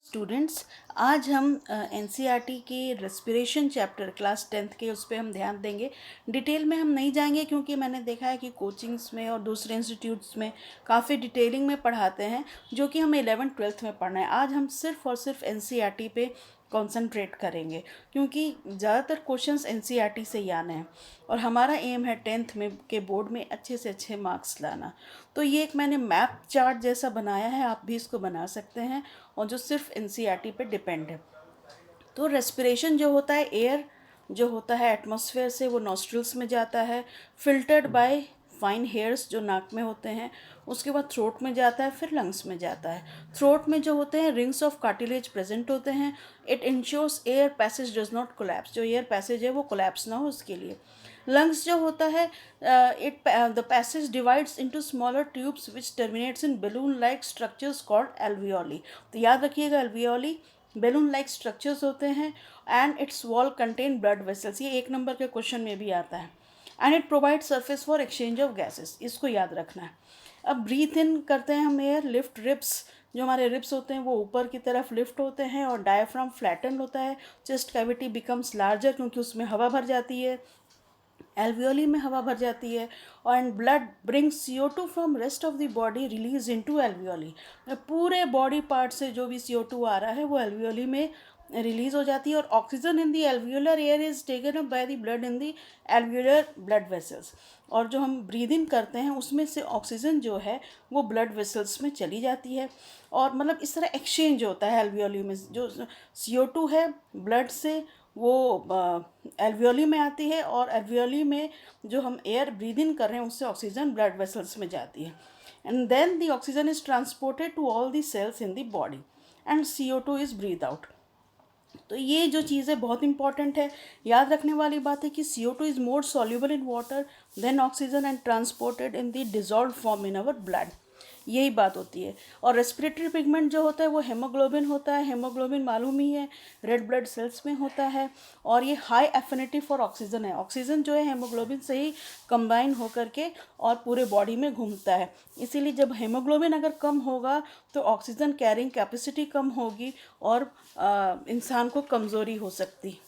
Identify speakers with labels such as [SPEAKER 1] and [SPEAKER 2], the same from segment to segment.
[SPEAKER 1] Students, आज हम NCERT के रेस्पिरेशन चैप्टर क्लास 10th के उस पर हम ध्यान देंगे। डिटेल में हम नहीं जाएंगे क्योंकि मैंने देखा है कि कोचिंग्स में और दूसरे इंस्टीट्यूट्स में काफ़ी डिटेलिंग में पढ़ाते हैं, जो कि हमें 11th-12th में पढ़ना है। आज हम सिर्फ और सिर्फ एनसीईआरटी पे कंसंट्रेट करेंगे क्योंकि ज़्यादातर क्वेश्चंस एनसीईआरटी से ही आने हैं और हमारा एम है 10th में के बोर्ड में अच्छे से अच्छे मार्क्स लाना। तो ये एक मैंने मैप चार्ट जैसा बनाया है, आप भी इसको बना सकते हैं, और जो सिर्फ एनसीईआरटी पे डिपेंड है। तो रेस्पिरेशन जो होता है, एयर जो होता है एटमॉस्फेयर से वो नॉस्ट्रल्स में जाता है, फिल्टर्ड बाय फाइन हेयर्स जो नाक में होते हैं, उसके बाद थ्रोट में जाता है, फिर लंग्स में जाता है। थ्रोट में जो होते हैं रिंग्स ऑफ कार्टिलेज प्रेजेंट होते हैं। It ensures air passage does not collapse, जो एयर पैसेज है वो कोलैप्स ना हो उसके लिए। लंग्स जो होता है, the passage divides into smaller tubes which terminates in balloon like structures called alveoli. तो याद रखिएगा, एल्वियोली बैलून लाइक स्ट्रक्चर्स होते हैं and it's wall contain blood vessels. ये 1 नंबर के क्वेश्चन में भी आता है। And it provide surface for exchange of gases, इसको याद रखना है। अब ब्रीथ इन करते हैं हम एयर, लिफ्ट रिब्स, जो हमारे रिब्स होते हैं वो ऊपर की तरफ लिफ्ट होते हैं और डायफ्राम फ्लैटन होता है। चेस्ट कैविटी बिकम्स लार्जर क्योंकि उसमें हवा भर जाती है, एल्वियोली में हवा भर जाती है। And blood brings CO2 from rest of the body release into alveoli. पूरे बॉडी पार्ट से जो भी CO2 आ रहा है वो एल्वियोली में रिलीज हो जाती है। और oxygen in the alveolar air is taken up by the blood in the alveolar blood vessels. और जो हम ब्रीद इन करते हैं उसमें से ऑक्सीजन जो है वो ब्लड वेसल्स में चली जाती है। और मतलब इस तरह एक्सचेंज होता है एल्वियोली में, जो CO2 है ब्लड से वो एल्वियोली में आती है, और एल्वियोली में जो हम एयर ब्रीद इन कर रहे हैं उससे ऑक्सीजन ब्लड वेसल्स में जाती है। And then the oxygen is transported to all the cells in the body and CO2 is breathe out. तो ये जो चीज़ है बहुत इंपॉर्टेंट है। याद रखने वाली बात है कि CO2 is more soluble in water than oxygen and transported in the dissolve form in our blood. यही बात होती है। और रेस्पिरेटरी पिगमेंट जो होता है वो हेमोग्लोबिन होता है। हेमोग्लोबिन मालूम ही है, रेड ब्लड सेल्स में होता है, और ये हाई एफिनिटी फॉर ऑक्सीजन है। ऑक्सीजन जो है हेमोग्लोबिन से ही कंबाइन होकर के और पूरे बॉडी में घूमता है। इसीलिए जब हेमोग्लोबिन अगर कम होगा तो ऑक्सीजन कैरिंग कैपेसिटी कम होगी और इंसान को कमज़ोरी हो सकती।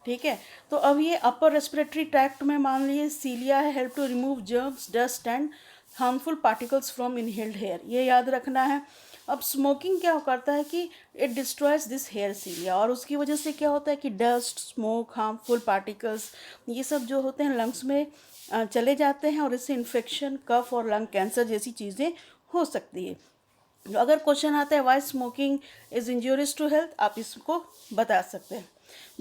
[SPEAKER 1] ठीक है। तो अब ये अपर रेस्पिरेटरी ट्रैक्ट में मान लीजिए सीलिया है, help to remove germs, dust and harmful particles from inhaled air, ये याद रखना है। अब स्मोकिंग क्या करता है कि इट डिस्ट्रॉयज दिस हेयर सीलिया, और उसकी वजह से क्या होता है कि डस्ट, स्मोक, हार्मफुल पार्टिकल्स ये सब जो होते हैं लंग्स में चले जाते हैं और इससे इन्फेक्शन, कफ और लंग कैंसर जैसी चीज़ें हो सकती है। अगर क्वेश्चन आता है why smoking is injurious to health, आप इसको बता सकते हैं।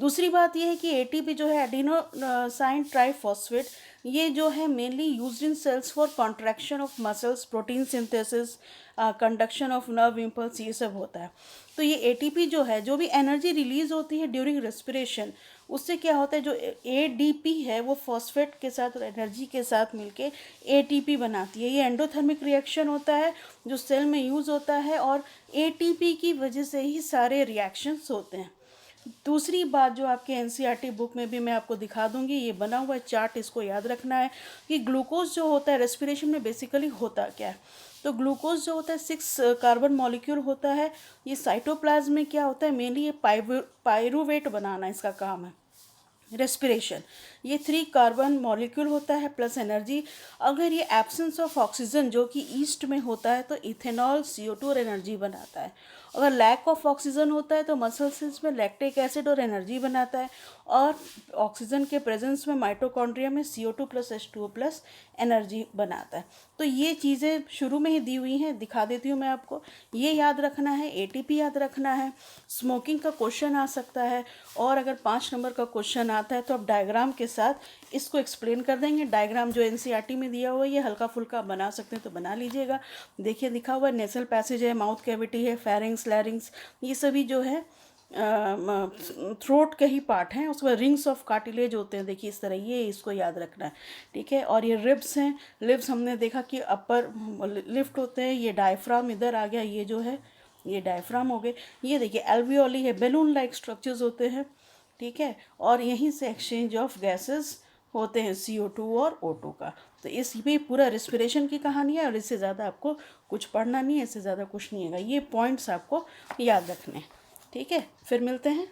[SPEAKER 1] दूसरी बात यह है कि ATP जो है एडिनोसाइन ट्राइफॉस्फेट, ये जो है mainly used in cells for contraction of muscles, protein synthesis, conduction of nerve impulse, ये सब होता है। तो ये ATP जो है, जो भी एनर्जी रिलीज होती है ड्यूरिंग रेस्पिरेशन, उससे क्या होता है जो ADP है वो फॉस्फेट के साथ और एनर्जी के साथ मिलके ATP बनाती है। ये एंडोथर्मिक रिएक्शन होता है जो सेल में यूज़ होता है, और ATP की वजह से ही सारे रिएक्शंस होते हैं। दूसरी बात जो आपके एनसीईआरटी बुक में भी मैं आपको दिखा दूंगी, ये बना हुआ चार्ट, इसको याद रखना है कि ग्लूकोज जो होता है रेस्पिरेशन में बेसिकली होता क्या है। तो ग्लूकोज जो होता है 6 कार्बन मॉलिक्यूल होता है। ये साइटोप्लाज्म में क्या होता है, मेनली ये पायरुवेट बनाना इसका काम है। रेस्पिरेशन, ये 3 कार्बन मॉलिक्यूल होता है प्लस एनर्जी। अगर ये एब्सेंस ऑफ ऑक्सीजन जो कि ईस्ट में होता है तो इथेनॉल, CO2 और एनर्जी बनाता है। अगर लैक ऑफ ऑक्सीजन होता है तो मसल सेल्स में लैक्टिक एसिड और एनर्जी बनाता है, और ऑक्सीजन के प्रेजेंस में माइटोकॉन्ड्रिया में CO2 plus H2O plus energy बनाता है। तो ये चीज़ें शुरू में ही दी हुई हैं, दिखा देती हूँ मैं आपको। ये याद रखना है, ATP याद रखना है। स्मोकिंग का क्वेश्चन आ सकता है, और अगर 5 नंबर का क्वेश्चन आता है तो आप डायग्राम के साथ इसको एक्सप्लेन कर देंगे। डायग्राम जो एनसीईआरटी में दिया हुआ है ये हल्का फुल्का बना सकते हैं तो बना लीजिएगा। देखिए लिखा हुआ है नेसल पैसेज है, माउथ कैविटी है, फेरिंग्स, लैरिंग्स, ये सभी जो है थ्रोट के ही पार्ट हैं। उसके बाद रिंग्स ऑफ कार्टिलेज होते हैं, देखिए इस तरह, ये इसको याद रखना है। ठीक है। और ये रिब्स हैं, लिब्स हमने देखा कि अपर लिफ्ट होते हैं। ये डायफ्राम इधर आ गया, ये जो है ये डायफ्राम हो गए। ये देखिए एल्वियोली है, बैलून लाइक स्ट्रक्चर्स होते हैं। ठीक है। और यहीं से एक्सचेंज ऑफ गैसेस होते हैं, CO2 और O2 का। तो इस भी पूरा रेस्पिरेशन की कहानी है, और इससे ज़्यादा आपको कुछ पढ़ना नहीं है, इससे ज़्यादा कुछ नहीं है। ये पॉइंट्स आपको याद रखने हैं। ठीक है, फिर मिलते हैं।